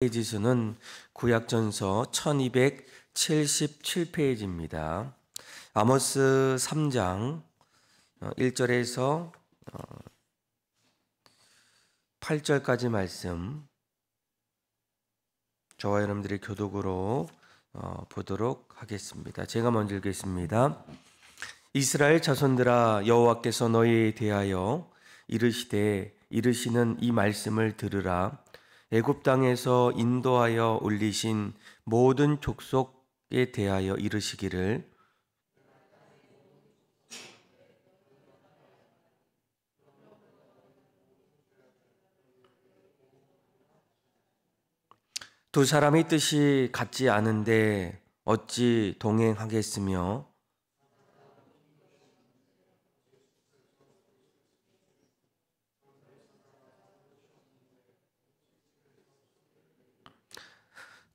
페이지 수는 구약전서 1277페이지입니다. 아모스 3장 1절에서 8절까지 말씀, 저와 여러분들이 교독으로 보도록 하겠습니다. 제가 먼저 읽겠습니다. 이스라엘 자손들아, 여호와께서 너희에 대하여 이르시는 이 말씀을 들으라. 애굽 땅에서 인도하여 올리신 모든 족속에 대하여 이르시기를, 두 사람의 뜻이 같지 않은데 어찌 동행하겠으며,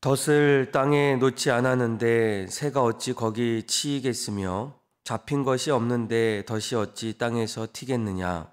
덫을 땅에 놓지 않았는데 새가 어찌 거기 치이겠으며, 잡힌 것이 없는데 덫이 어찌 땅에서 튀겠느냐.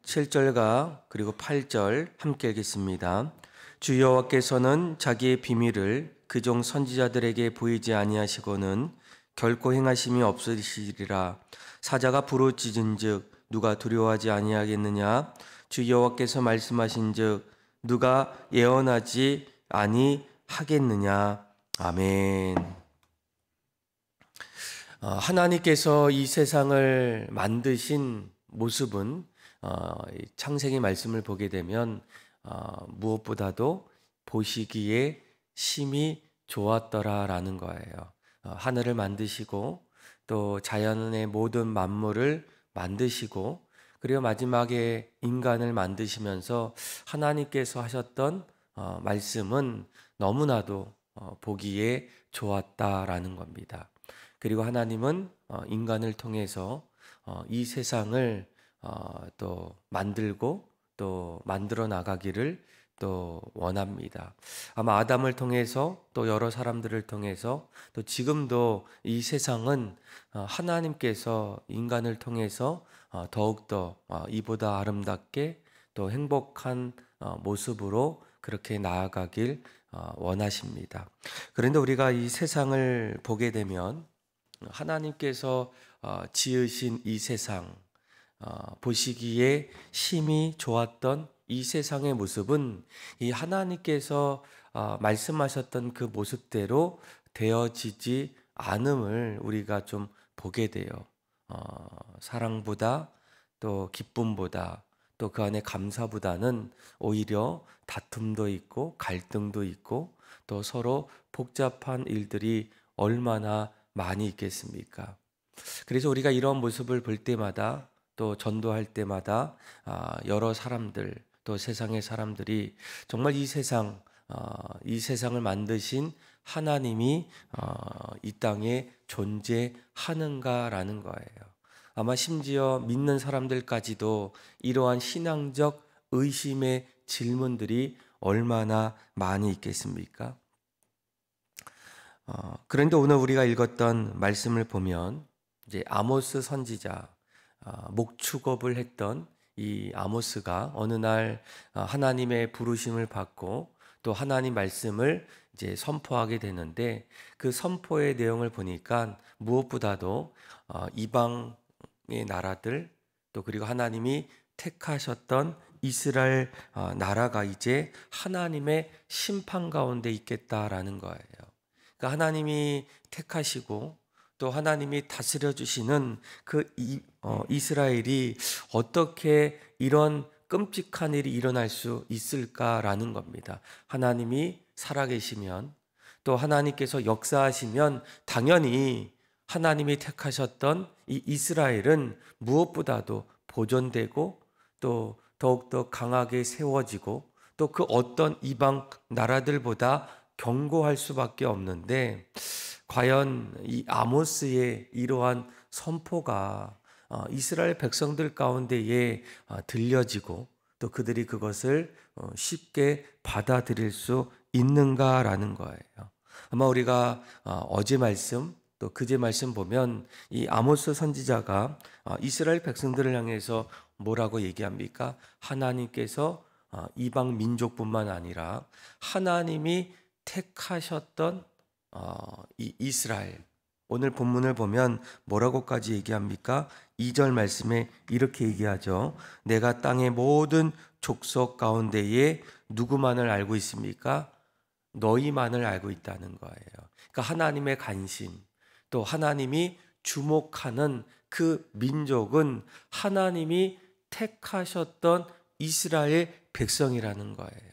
7절과 그리고 8절 함께 읽겠습니다. 주 여호와께서는 자기의 비밀을 그종 선지자들에게 보이지 아니하시고는 결코 행하심이 없으시리라. 사자가 부르짖은즉 누가 두려워하지 아니하겠느냐. 주 여호와께서 말씀하신즉 누가 예언하지 아니하겠느냐. 아멘. 하나님께서 이 세상을 만드신 모습은 창세기 말씀을 보게 되면 무엇보다도 보시기에 심히 좋았더라라는 거예요. 하늘을 만드시고 또 자연의 모든 만물을 만드시고 그리고 마지막에 인간을 만드시면서 하나님께서 하셨던 말씀은 너무나도 보기에 좋았다라는 겁니다. 그리고 하나님은 인간을 통해서 이 세상을 또 만들고 또 만들어 나가기를 또 원합니다. 아마 아담을 통해서 또 여러 사람들을 통해서 또 지금도 이 세상은 하나님께서 인간을 통해서 더욱더 이보다 아름답게 또 행복한 모습으로 그렇게 나아가길 원하십니다. 그런데 우리가 이 세상을 보게 되면 하나님께서 지으신 이 세상, 보시기에 심히 좋았던 이 세상의 모습은 이 하나님께서 말씀하셨던 그 모습대로 되어지지 않음을 우리가 좀 보게 돼요. 사랑보다 또 기쁨보다 또 그 안에 감사보다는 오히려 다툼도 있고 갈등도 있고 또 서로 복잡한 일들이 얼마나 많이 있겠습니까? 그래서 우리가 이런 모습을 볼 때마다 또 전도할 때마다 여러 사람들 또 세상의 사람들이 정말 이 세상을 만드신 하나님이 이 땅에 존재하는가라는 거예요. 아마 심지어 믿는 사람들까지도 이러한 신앙적 의심의 질문들이 얼마나 많이 있겠습니까? 그런데 오늘 우리가 읽었던 말씀을 보면 이제 아모스 선지자, 목축업을 했던 이 아모스가 어느 날 하나님의 부르심을 받고 또 하나님 말씀을 이제 선포하게 되는데 그 선포의 내용을 보니까 무엇보다도 이방의 나라들 또 그리고 하나님이 택하셨던 이스라엘 나라가 이제 하나님의 심판 가운데 있겠다라는 거예요. 그러니까 하나님이 택하시고 또 하나님이 다스려 주시는 그 이스라엘이 어떻게 이런 끔찍한 일이 일어날 수 있을까라는 겁니다. 하나님이 살아계시면 또 하나님께서 역사하시면 당연히 하나님이 택하셨던 이 이스라엘은 무엇보다도 보존되고 또 더욱더 강하게 세워지고 또 그 어떤 이방 나라들보다 견고할 수밖에 없는데 과연 이 아모스의 이러한 선포가 이스라엘 백성들 가운데에 들려지고 또 그들이 그것을 쉽게 받아들일 수 있는가라는 거예요. 아마 우리가 어제 말씀 또 그제 말씀 보면 이 아모스 선지자가 이스라엘 백성들을 향해서 뭐라고 얘기합니까? 하나님께서 이방 민족뿐만 아니라 하나님이 택하셨던 이 이스라엘, 오늘 본문을 보면 뭐라고까지 얘기합니까? 2절 말씀에 이렇게 얘기하죠. 내가 땅의 모든 족속 가운데에 누구만을 알고 있습니까? 너희만을 알고 있다는 거예요. 그러니까 하나님의 관심, 또 하나님이 주목하는 그 민족은 하나님이 택하셨던 이스라엘 백성이라는 거예요.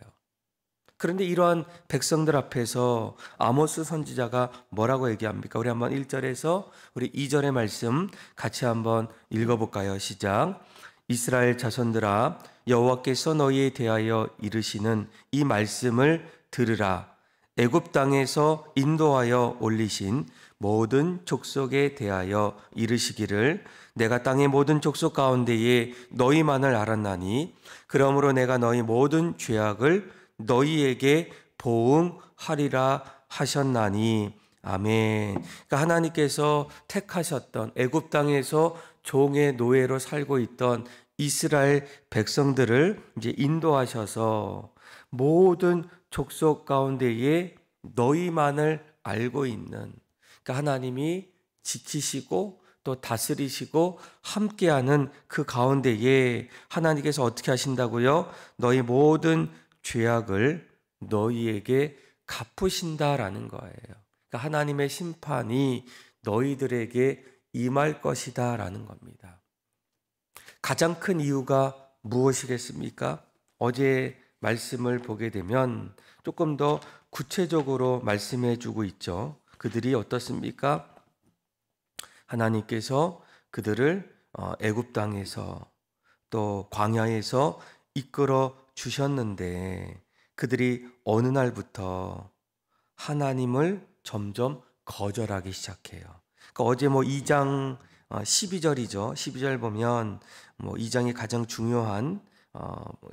그런데 이러한 백성들 앞에서 아모스 선지자가 뭐라고 얘기합니까? 우리 한번 1절에서 우리 2절의 말씀 같이 한번 읽어볼까요? 시작. 이스라엘 자손들아, 여호와께서 너희에 대하여 이르시는 이 말씀을 들으라. 애굽 땅에서 인도하여 올리신 모든 족속에 대하여 이르시기를 내가 땅의 모든 족속 가운데에 너희만을 알았나니 그러므로 내가 너희 모든 죄악을 너희에게 보응하리라 하셨나니. 아멘. 그러니까 하나님께서 택하셨던 애굽 땅에서 종의 노예로 살고 있던 이스라엘 백성들을 이제 인도하셔서 모든 족속 가운데에 너희만을 알고 있는, 그러니까 하나님이 지키시고 또 다스리시고 함께하는 그 가운데에 하나님께서 어떻게 하신다고요? 너희 모든 죄악을 너희에게 갚으신다라는 거예요. 그러니까 하나님의 심판이 너희들에게 임할 것이다라는 겁니다. 가장 큰 이유가 무엇이겠습니까? 어제 말씀을 보게 되면 조금 더 구체적으로 말씀해 주고 있죠. 그들이 어떻습니까? 하나님께서 그들을 애굽 땅에서 또 광야에서 이끌어 주셨는데 그들이 어느 날부터 하나님을 점점 거절하기 시작해요. 그러니까 어제 2장 12절이죠. 12절 보면 2장이 가장 중요한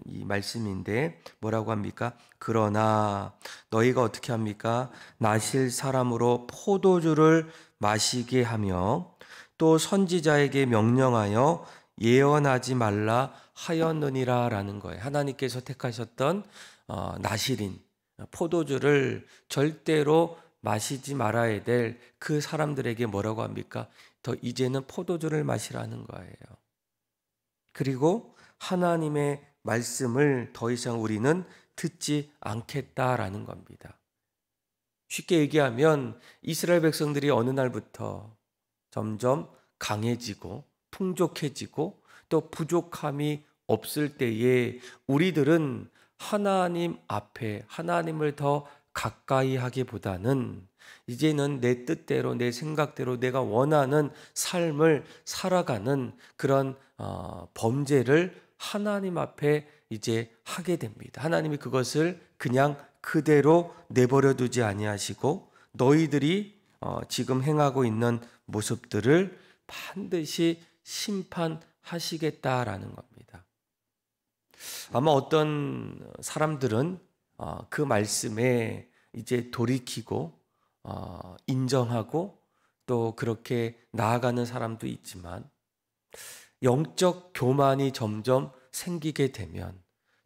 이 말씀인데 뭐라고 합니까? 그러나 너희가 어떻게 합니까? 나실 사람으로 포도주를 마시게 하며 또 선지자에게 명령하여 예언하지 말라 하였느니라 라는 거예요. 하나님께서 택하셨던 나실인 포도주를 절대로 마시지 말아야 될 그 사람들에게 뭐라고 합니까? 더 이제는 포도주를 마시라는 거예요. 그리고 하나님의 말씀을 더 이상 우리는 듣지 않겠다라는 겁니다. 쉽게 얘기하면 이스라엘 백성들이 어느 날부터 점점 강해지고 풍족해지고 또 부족함이 없을 때에 우리들은 하나님 앞에 하나님을 더 가까이 하기보다는 이제는 내 뜻대로 내 생각대로 내가 원하는 삶을 살아가는 그런 범죄를 하나님 앞에 이제 하게 됩니다. 하나님이 그것을 그냥 그대로 내버려 두지 아니하시고 너희들이 지금 행하고 있는 모습들을 반드시 심판하시겠다라는 겁니다. 아마 어떤 사람들은 그 말씀에 이제 돌이키고 인정하고 또 그렇게 나아가는 사람도 있지만 영적 교만이 점점 생기게 되면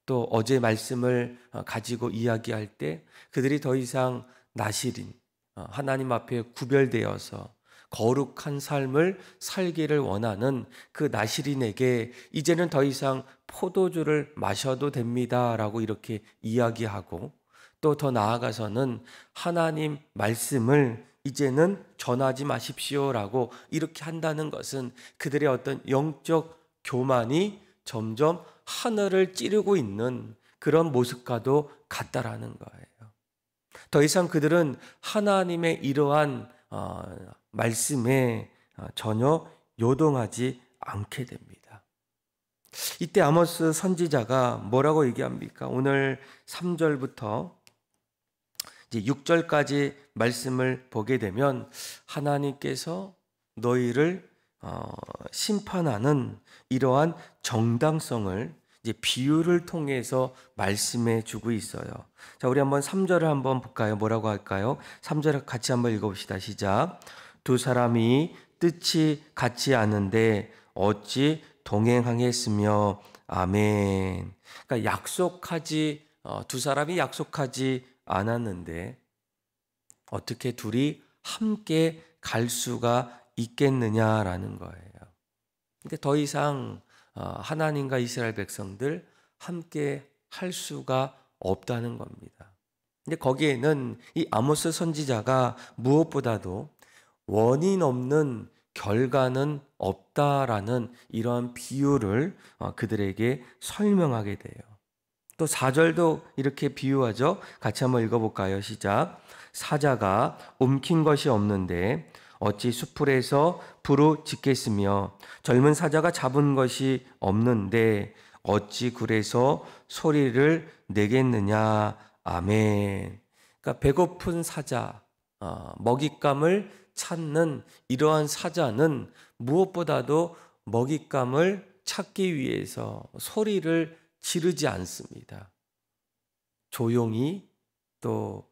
또 어제 말씀을 가지고 이야기할 때 그들이 더 이상 나실인 하나님 앞에 구별되어서 거룩한 삶을 살기를 원하는 그 나실인에게 이제는 더 이상 포도주를 마셔도 됩니다라고 이렇게 이야기하고 또 더 나아가서는 하나님 말씀을 이제는 전하지 마십시오라고 이렇게 한다는 것은 그들의 어떤 영적 교만이 점점 하늘을 찌르고 있는 그런 모습과도 같다라는 거예요. 더 이상 그들은 하나님의 이러한 말씀에 전혀 요동하지 않게 됩니다. 이때 아모스 선지자가 뭐라고 얘기합니까? 오늘 3절부터 이제 6절까지 말씀을 보게 되면 하나님께서 너희를 심판하는 이러한 정당성을 이제 비유를 통해서 말씀해 주고 있어요. 자, 우리 한번 3절을 한번 볼까요? 뭐라고 할까요? 3절 같이 한번 읽어봅시다. 시작. 두 사람이 뜻이 같지 않은데 어찌 동행하겠으며. 아멘. 그러니까 두 사람이 약속하지 않았는데 어떻게 둘이 함께 갈 수가 있겠느냐라는 거예요. 근데 더 이상 하나님과 이스라엘 백성들 함께 할 수가 없다는 겁니다. 근데 거기에는 이 아모스 선지자가 무엇보다도 원인 없는 결과는 없다라는 이러한 비유를 그들에게 설명하게 돼요. 또 4절도 이렇게 비유하죠. 같이 한번 읽어볼까요? 시작. 사자가 움킨 것이 없는데 어찌 수풀에서 부르짖겠으며 젊은 사자가 잡은 것이 없는데 어찌 굴에서 소리를 내겠느냐. 아멘. 그러니까 배고픈 사자, 먹잇감을 찾는 이러한 사자는 무엇보다도 먹잇감을 찾기 위해서 소리를 지르지 않습니다. 조용히 또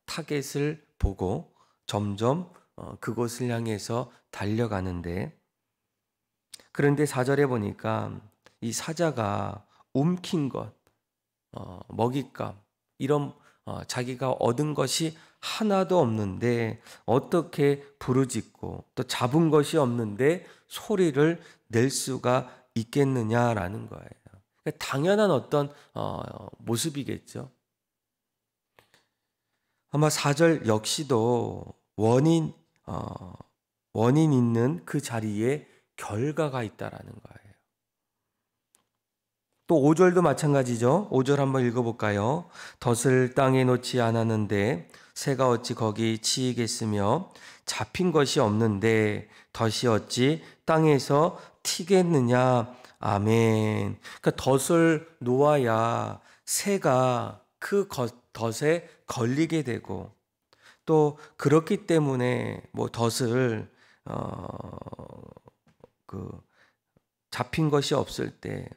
타겟을 보고 점점 그곳을 향해서 달려가는데, 그런데 4절에 보니까 이 사자가 움킨 것, 먹잇감, 이런 자기가 얻은 것이 하나도 없는데 어떻게 부르짖고 또 잡은 것이 없는데 소리를 낼 수가 있겠느냐라는 거예요. 그러니까 당연한 어떤 모습이겠죠. 아마 4절 역시도 원인 있는 그 자리에 결과가 있다라는 거예요. 또 5절도 마찬가지죠. 5절 한번 읽어볼까요? 덫을 땅에 놓지 않았는데 새가 어찌 거기 치이겠으며 잡힌 것이 없는데 덫이 어찌 땅에서 튀겠느냐. 아멘. 그러니까 덫을 놓아야 새가 그 덫에 걸리게 되고, 또 그렇기 때문에 덫을 잡힌 것이 없을 때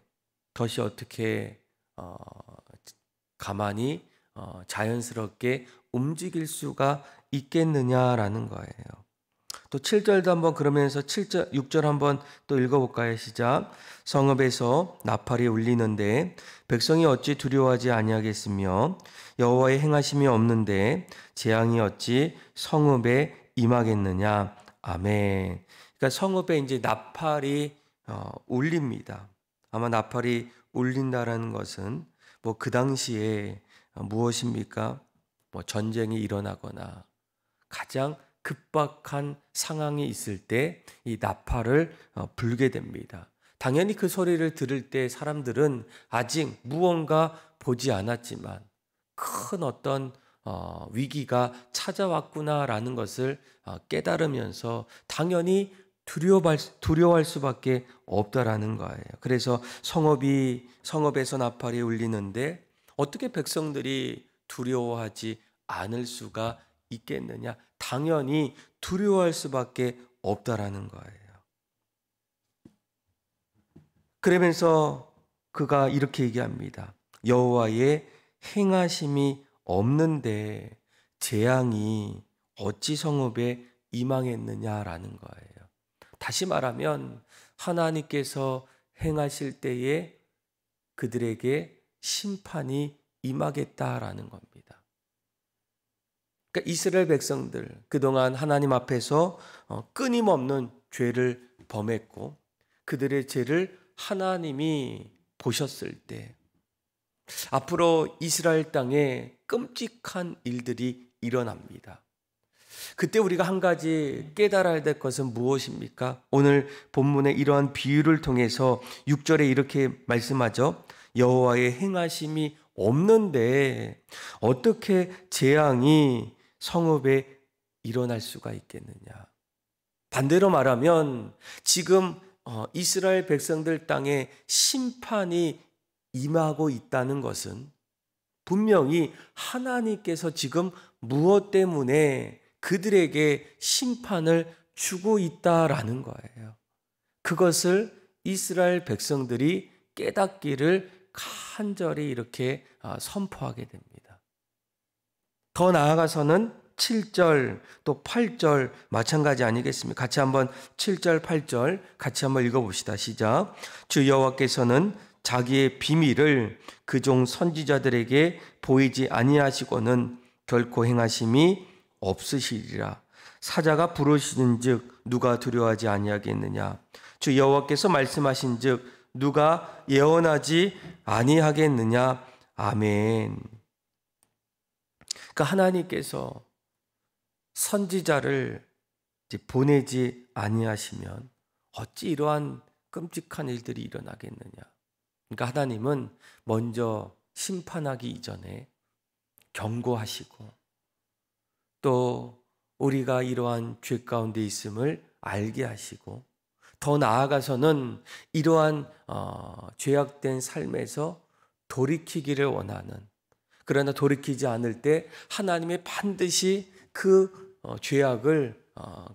덫이 어떻게 가만히 자연스럽게 움직일 수가 있겠느냐라는 거예요. 또 7절도 한번 그러면서 6절 한번 또 읽어볼까요? 시작. 성읍에서 나팔이 울리는데 백성이 어찌 두려워하지 아니하겠으며 여호와의 행하심이 없는데 재앙이 어찌 성읍에 임하겠느냐. 아멘. 그러니까 성읍에 이제 나팔이 울립니다. 아마 나팔이 울린다라는 것은 그 당시에 무엇입니까? 전쟁이 일어나거나 가장 급박한 상황이 있을 때 이 나팔을 불게 됩니다. 당연히 그 소리를 들을 때 사람들은 아직 무언가 보지 않았지만 큰 어떤 위기가 찾아왔구나라는 것을 깨달으면서 당연히 두려워할 수밖에 없다라는 거예요. 그래서 성읍에서 나팔이 울리는데 어떻게 백성들이 두려워하지 않을 수가 있겠느냐? 당연히 두려워할 수밖에 없다라는 거예요. 그러면서 그가 이렇게 얘기합니다. 여호와의 행하심이 없는데 재앙이 어찌 성읍에 임하겠느냐라는 거예요. 다시 말하면 하나님께서 행하실 때에 그들에게 심판이 임하겠다라는 겁니다. 그러니까 이스라엘 백성들 그동안 하나님 앞에서 끊임없는 죄를 범했고 그들의 죄를 하나님이 보셨을 때 앞으로 이스라엘 땅에 끔찍한 일들이 일어납니다. 그때 우리가 한 가지 깨달아야 될 것은 무엇입니까? 오늘 본문의 이러한 비유를 통해서 6절에 이렇게 말씀하죠. 여호와의 행하심이 없는데 어떻게 재앙이 성읍에 일어날 수가 있겠느냐. 반대로 말하면 지금 이스라엘 백성들 땅에 심판이 임하고 있다는 것은 분명히 하나님께서 지금 무엇 때문에 그들에게 심판을 주고 있다라는 거예요. 그것을 이스라엘 백성들이 깨닫기를 간절히 이렇게 선포하게 됩니다. 더 나아가서는 7절 또 8절 마찬가지 아니겠습니까? 같이 한번 7절 8절 같이 한번 읽어봅시다. 시작. 주 여호와께서는 자기의 비밀을 그 종 선지자들에게 보이지 아니하시고는 결코 행하심이 없으시리라. 사자가 부르시는즉 누가 두려워하지 아니하겠느냐. 주 여호와께서 말씀하신즉 누가 예언하지 아니하겠느냐. 아멘. 그러니까 하나님께서 선지자를 보내지 아니하시면 어찌 이러한 끔찍한 일들이 일어나겠느냐. 그러니까 하나님은 먼저 심판하기 이전에 경고하시고 또 우리가 이러한 죄 가운데 있음을 알게 하시고 더 나아가서는 이러한 죄악된 삶에서 돌이키기를 원하는, 그러나 돌이키지 않을 때 하나님이 반드시 그 죄악을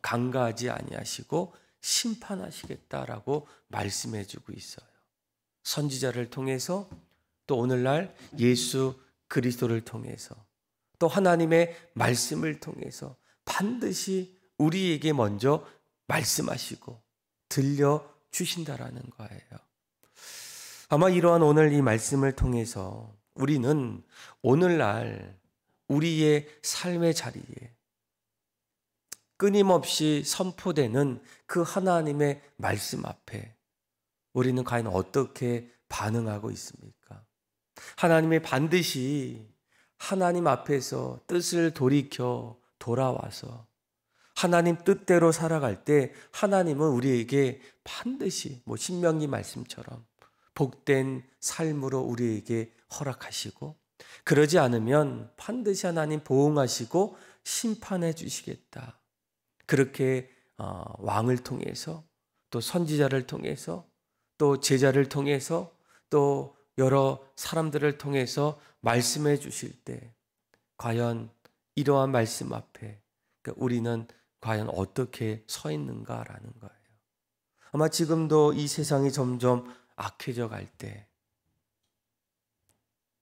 간과하지 아니하시고 심판하시겠다라고 말씀해 주고 있어요. 선지자를 통해서 또 오늘날 예수 그리스도를 통해서 또 하나님의 말씀을 통해서 반드시 우리에게 먼저 말씀하시고 들려주신다라는 거예요. 아마 이러한 오늘 이 말씀을 통해서 우리는 오늘날 우리의 삶의 자리에 끊임없이 선포되는 그 하나님의 말씀 앞에 우리는 과연 어떻게 반응하고 있습니까? 하나님이 반드시 하나님 앞에서 뜻을 돌이켜 돌아와서 하나님 뜻대로 살아갈 때 하나님은 우리에게 반드시 신명기 말씀처럼 복된 삶으로 우리에게 허락하시고, 그러지 않으면 반드시 하나님 보응하시고 심판해 주시겠다. 그렇게 왕을 통해서 또 선지자를 통해서 또 제자를 통해서 또 여러 사람들을 통해서 말씀해 주실 때 과연 이러한 말씀 앞에 우리는 과연 어떻게 서 있는가라는 거예요. 아마 지금도 이 세상이 점점 악해져 갈 때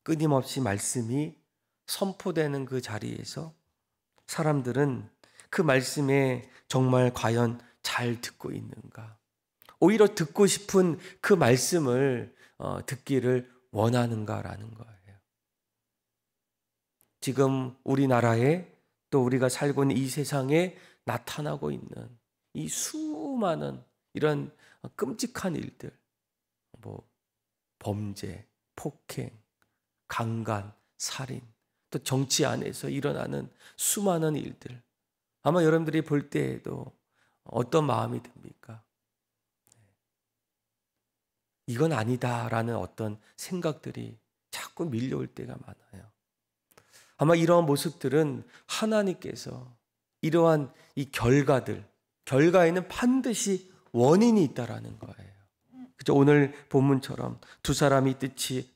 끊임없이 말씀이 선포되는 그 자리에서 사람들은 그 말씀에 정말 과연 잘 듣고 있는가? 오히려 듣고 싶은 그 말씀을 듣기를 원하는가라는 거예요. 지금 우리나라에 또 우리가 살고 있는 이 세상에 나타나고 있는 이 수많은 이런 끔찍한 일들, 범죄, 폭행, 강간, 살인, 또 정치 안에서 일어나는 수많은 일들, 아마 여러분들이 볼 때에도 어떤 마음이 듭니까? 이건 아니다라는 어떤 생각들이 자꾸 밀려올 때가 많아요. 아마 이러한 모습들은 하나님께서 이러한 이 결과에는 반드시 원인이 있다라는 거예요. 그죠? 오늘 본문처럼 두 사람이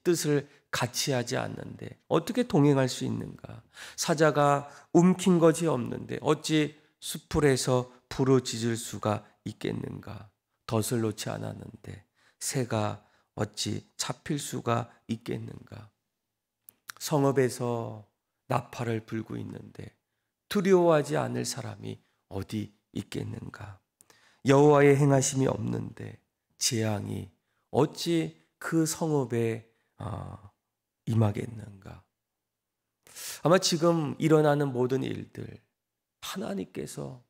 뜻을 같이 하지 않는데 어떻게 동행할 수 있는가? 사자가 움킨 것이 없는데 어찌 수풀에서 부르짖을 수가 있겠는가? 덫을 놓지 않았는데 새가 어찌 잡힐 수가 있겠는가? 성읍에서 나팔을 불고 있는데 두려워하지 않을 사람이 어디 있겠는가? 여호와의 행하심이 없는데 재앙이 어찌 그 성읍에 임하겠는가? 아마 지금 일어나는 모든 일들 하나님께서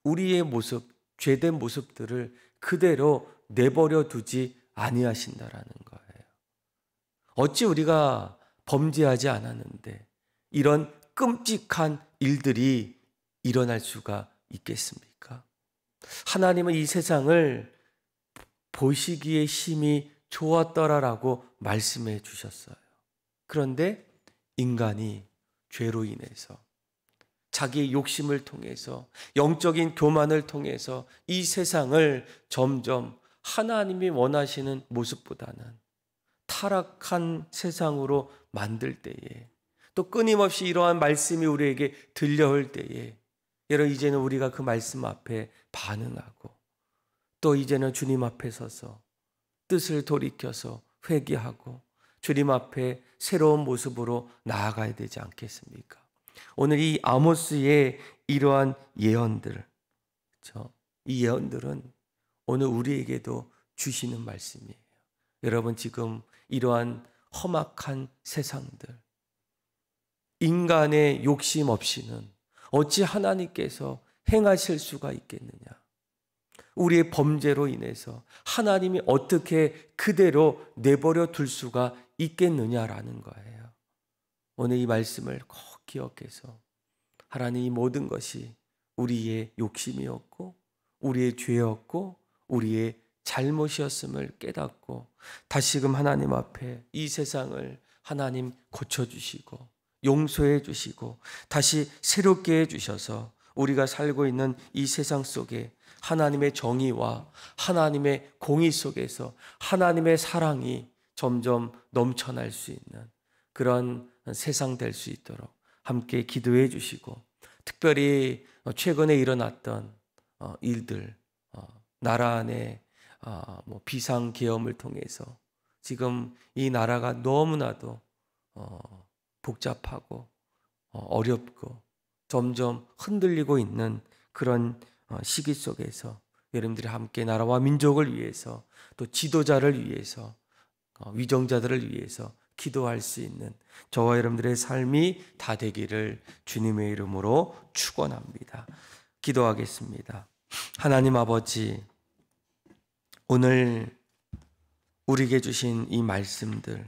우리의 모습, 죄된 모습들을 그대로 내버려 두지 아니하신다라는 거예요. 어찌 우리가 범죄하지 않았는데 이런 끔찍한 일들이 일어날 수가 있겠습니까? 하나님은 이 세상을 보시기에 심히 좋았더라라고 말씀해 주셨어요. 그런데 인간이 죄로 인해서 자기의 욕심을 통해서 영적인 교만을 통해서 이 세상을 점점 하나님이 원하시는 모습보다는 타락한 세상으로 만들 때에 또 끊임없이 이러한 말씀이 우리에게 들려올 때에 여러분 이제는 우리가 그 말씀 앞에 반응하고 또 이제는 주님 앞에 서서 뜻을 돌이켜서 회개하고 주님 앞에 새로운 모습으로 나아가야 되지 않겠습니까? 오늘 이 아모스의 이러한 예언들, 그렇죠? 이 예언들은 오늘 우리에게도 주시는 말씀이에요. 여러분, 지금 이러한 험악한 세상들, 인간의 욕심 없이는 어찌 하나님께서 행하실 수가 있겠느냐? 우리의 범죄로 인해서 하나님이 어떻게 그대로 내버려 둘 수가 있겠느냐라는 거예요. 오늘 이 말씀을 꼭 기억해서 하나님, 이 모든 것이 우리의 욕심이었고 우리의 죄였고 우리의 잘못이었음을 깨닫고 다시금 하나님 앞에 이 세상을 하나님 고쳐주시고 용서해 주시고 다시 새롭게 해주셔서 우리가 살고 있는 이 세상 속에 하나님의 정의와 하나님의 공의 속에서 하나님의 사랑이 점점 넘쳐날 수 있는 그런 세상 될 수 있도록 함께 기도해 주시고, 특별히 최근에 일어났던 일들, 나라 안에 비상계엄을 통해서 지금 이 나라가 너무나도 복잡하고 어렵고 점점 흔들리고 있는 그런 시기 속에서 여러분들이 함께 나라와 민족을 위해서 또 지도자를 위해서 위정자들을 위해서 기도할 수 있는 저와 여러분들의 삶이 다 되기를 주님의 이름으로 축원합니다. 기도하겠습니다. 하나님 아버지, 오늘 우리에게 주신 이 말씀들,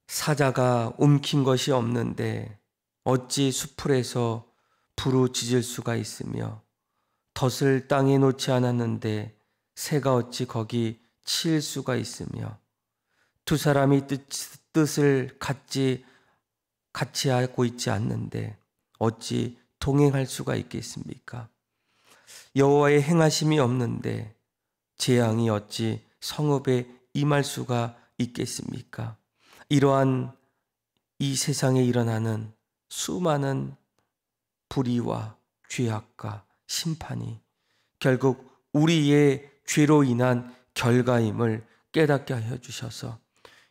사자가 움킨 것이 없는데 어찌 수풀에서 부르짖을 수가 있으며 덫을 땅에 놓지 않았는데 새가 어찌 거기 칠 수가 있으며 두 사람이 뜻을 같이 하고 있지 않는데 어찌 동행할 수가 있겠습니까? 여호와의 행하심이 없는데 재앙이 어찌 성읍에 임할 수가 있겠습니까? 이러한 이 세상에 일어나는 수많은 불의와 죄악과 심판이 결국 우리의 죄로 인한 결과임을 깨닫게 하여 주셔서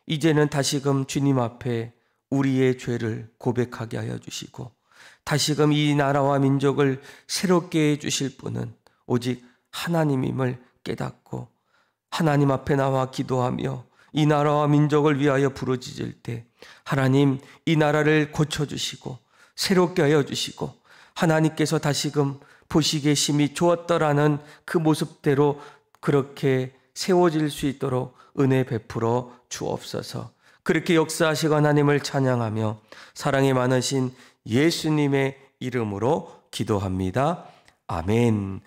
이제는 다시금 주님 앞에 우리의 죄를 고백하게 하여 주시고 다시금 이 나라와 민족을 새롭게 해 주실 분은 오직 하나님임을 깨닫고 하나님 앞에 나와 기도하며 이 나라와 민족을 위하여 부르짖을 때 하나님, 이 나라를 고쳐주시고 새롭게 하여 주시고 하나님께서 다시금 보시기에 심히 좋았더라는 그 모습대로 그렇게 세워질 수 있도록 은혜 베풀어 주옵소서. 그렇게 역사하시고 하나님을 찬양하며 사랑이 많으신 예수님의 이름으로 기도합니다. 아멘.